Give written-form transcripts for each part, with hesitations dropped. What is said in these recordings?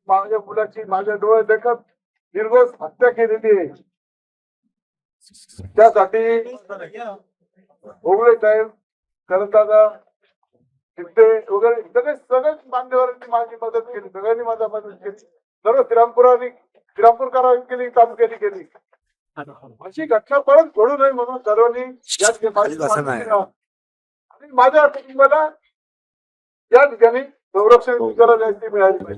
माझ्या मुलाची माझ्या डोळे देखत निर्घोष हत्या केलेली आहे. त्यासाठी ओगळे साहेब, करताना शिंदे वगैरे सगळेच मान्यवरांनी माझी मदत केली, सगळ्यांनी माझा मदत केली, सर्व श्रीरामपूरकरांनी केली, तालुक्याने केली. अशी घटना परत घडू नये म्हणून सर्वांनी आणि माझ्या कुटुंबाला या ठिकाणी संरक्षण मिळाली पाहिजे.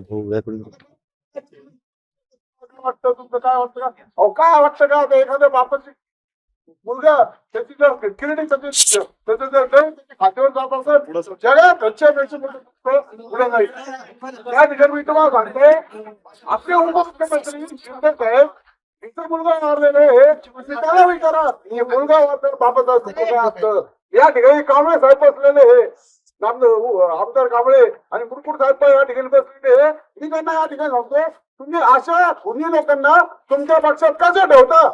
वाटतं तुमचं काय वाटतं का? अहो काय वाटतं का? एखाद्या बापाची मुलगा त्याची जर किरडी त्याच्या खात्यावर जात असेल जगात पुढे नाही. त्या ठिकाणी मी तुम्हाला सांगतोय, आपले उपमुख्यमंत्री शिंदे साहेब इतर मुलगा मारलेले हे त्याला विचारा, मुलगा बापाचा काय असतं. या ठिकाणी कांबळे साहेब बसलेले हे आमदार कांबळे आणि मुरकुट साहेब या ठिकाणी बसलेले. मी त्यांना या ठिकाणी सांगतो, तुम्ही अशा खुनी लोकांना तुमच्या पक्षात कसं ठेवता?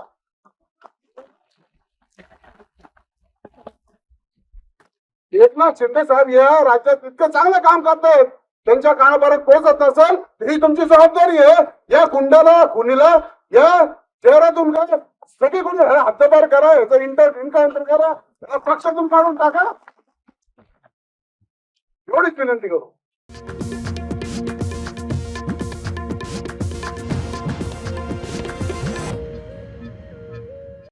एकनाथ शिंदे साहेब या राज्यात इतकं चांगलं काम करतायत, त्यांच्या कानापर्यंत पोहोचत नसेल ही तुमची जबाबदारी आहे. या गुंडाला खुनीला या शहरातून सगळी कोणी हद्दपार करा, याचं इन्काउंटर करा, पक्षातून काढून टाका, एवढीच विनंती करू.